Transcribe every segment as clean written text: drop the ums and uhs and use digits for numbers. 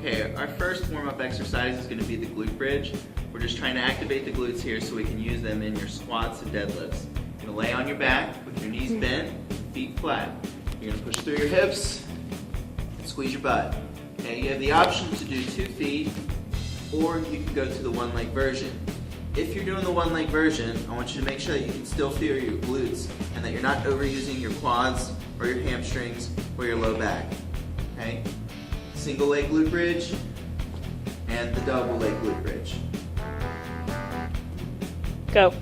Okay, our first warm-up exercise is going to be the glute bridge. We're just trying to activate the glutes here so we can use them in your squats and deadlifts. You're going to lay on your back with your knees bent, feet flat. You're going to push through your hips and squeeze your butt. Okay, you have the option to do 2 feet, or you can go to the one-leg version. If you're doing the one-leg version, I want you to make sure that you can still feel your glutes and that you're not overusing your quads or your hamstrings or your low back. Okay? Single leg glute bridge and the double leg glute bridge. Go.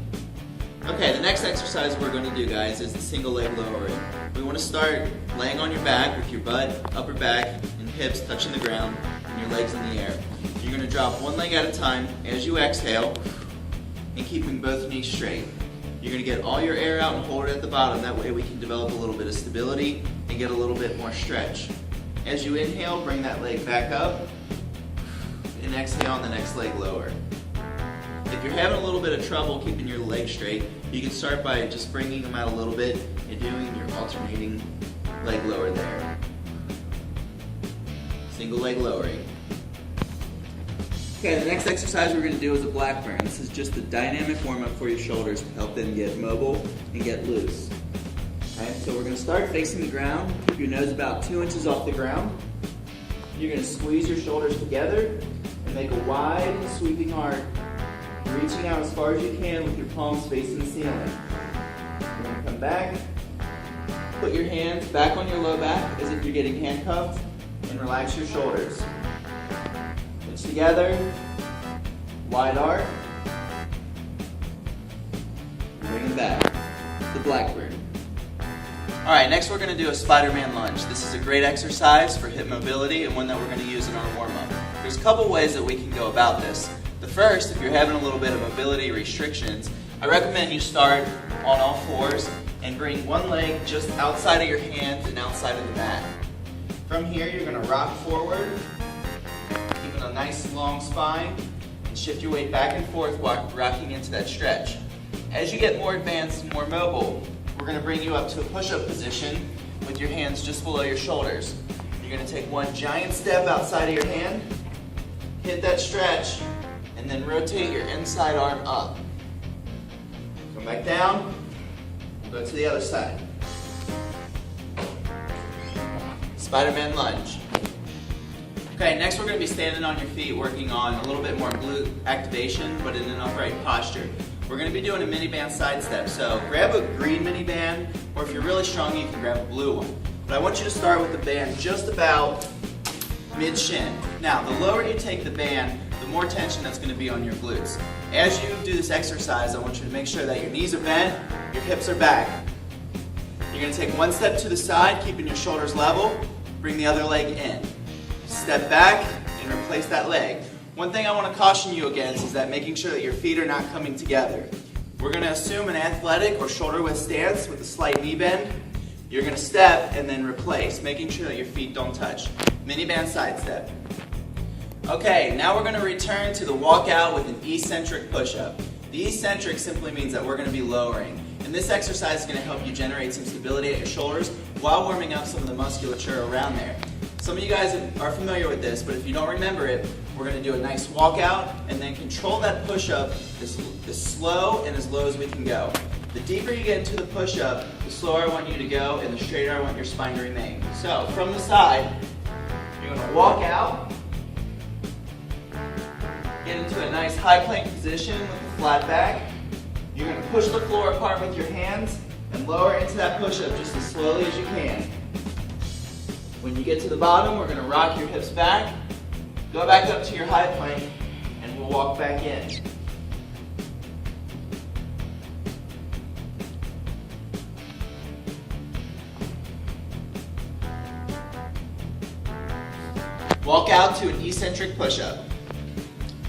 Okay, the next exercise we're going to do, guys, is the single leg lowering. We want to start laying on your back with your butt, upper back, and hips touching the ground and your legs in the air. You're going to drop one leg at a time as you exhale and keeping both knees straight. You're going to get all your air out and hold it at the bottom. That way we can develop a little bit of stability and get a little bit more stretch. As you inhale, bring that leg back up and exhale on the next leg lower. If you're having a little bit of trouble keeping your legs straight, you can start by just bringing them out a little bit and doing your alternating leg lower there. Single leg lowering. Okay, the next exercise we're going to do is a Blackburn. This is just a dynamic warm-up for your shoulders to help them get mobile and get loose. Okay, so we're going to start facing the ground. Keep your nose about 2 inches off the ground. You're going to squeeze your shoulders together and make a wide sweeping arc, reaching out as far as you can with your palms facing the ceiling. You're going to come back, put your hands back on your low back as if you're getting handcuffed, and relax your shoulders. Reach together, wide arc, bring them back. The Blackburn. Alright, next we're going to do a Spider-Man lunge. This is a great exercise for hip mobility and one that we're going to use in our warm-up. There's a couple ways that we can go about this. The first, if you're having a little bit of mobility restrictions, I recommend you start on all fours and bring one leg just outside of your hands and outside of the mat. From here, you're going to rock forward, keeping a nice long spine, and shift your weight back and forth while rocking into that stretch. As you get more advanced and more mobile, we're going to bring you up to a push-up position with your hands just below your shoulders. You're going to take one giant step outside of your hand, hit that stretch, and then rotate your inside arm up. Come back down, we'll go to the other side. Spider-Man lunge. Okay, next we're going to be standing on your feet working on a little bit more glute activation, but in an upright posture. We're going to be doing a mini band side step, so grab a green mini band, or if you're really strong, you can grab a blue one. But I want you to start with the band just about mid-shin. Now, the lower you take the band, the more tension that's going to be on your glutes. As you do this exercise, I want you to make sure that your knees are bent, your hips are back. You're going to take one step to the side, keeping your shoulders level, bring the other leg in. Step back and replace that leg. One thing I want to caution you against is that making sure that your feet are not coming together. We're going to assume an athletic or shoulder width stance with a slight knee bend. You're going to step and then replace, making sure that your feet don't touch. Mini band side step. Okay, now we're going to return to the walkout with an eccentric push-up. The eccentric simply means that we're going to be lowering. And this exercise is going to help you generate some stability at your shoulders while warming up some of the musculature around there. Some of you guys are familiar with this, but if you don't remember it, we're going to do a nice walkout and then control that push-up as slow and as low as we can go. The deeper you get into the push-up, the slower I want you to go and the straighter I want your spine to remain. So, from the side, you're going to walk out, get into a nice high plank position with a flat back. You're going to push the floor apart with your hands and lower into that push-up just as slowly as you can. When you get to the bottom, we're going to rock your hips back, go back up to your high plank, and we'll walk back in. Walk out to an eccentric push-up.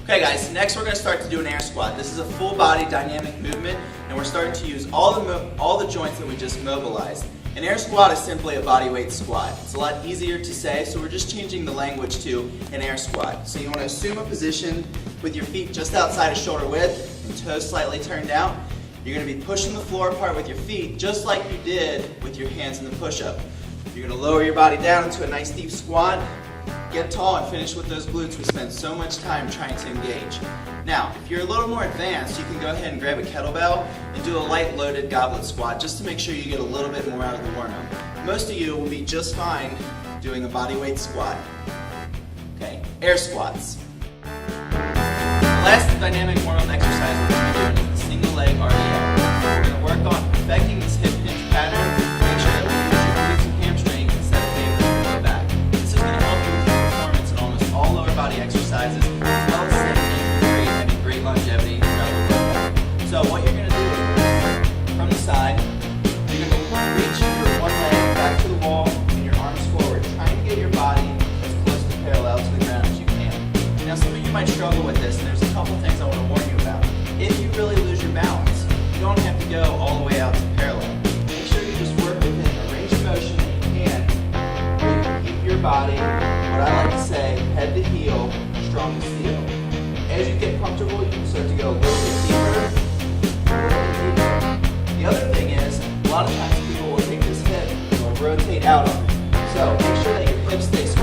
Okay guys, next we're going to start to do an air squat. This is a full body dynamic movement, and we're starting to use all the joints that we just mobilized. An air squat is simply a body weight squat. It's a lot easier to say, so we're just changing the language to an air squat. So you want to assume a position with your feet just outside of shoulder width and toes slightly turned out. You're going to be pushing the floor apart with your feet just like you did with your hands in the push-up. You're going to lower your body down into a nice deep squat, Get tall and finish with those glutes we spend so much time trying to engage. Now, if you're a little more advanced, you can go ahead and grab a kettlebell and do a light loaded goblet squat just to make sure you get a little bit more out of the warm-up. Most of you will be just fine doing a bodyweight squat. Okay, air squats. The last dynamic warm-up exercise we're going to be doing is the single leg RDL. We're going to work on perfecting this hip hinge pattern. Make sure that we use your glutes and hamstrings instead of favoring your lower back. This is going to help you with your performance in almost all lower body exercises, as well as setting injury free and having great longevity throughout the workout. So what you're going to do is, from the side, you're going to reach your one leg back to the wall and your arms forward, trying to get your body as close to parallel to the ground as you can. Now some of you might struggle with this, and there's a couple things I want to warn you about. If you really lose your balance, you don't have to go all the way out to parallel. Make sure you just work within a range of motion that you can, where you can keep your body, what I like to say, head to heel, strong to steel. As you get comfortable, you can start to go a little bit deeper, a little bit deeper. The other thing is, a lot of times people will take this hip and they'll rotate out on it. So make sure that your hips stay square.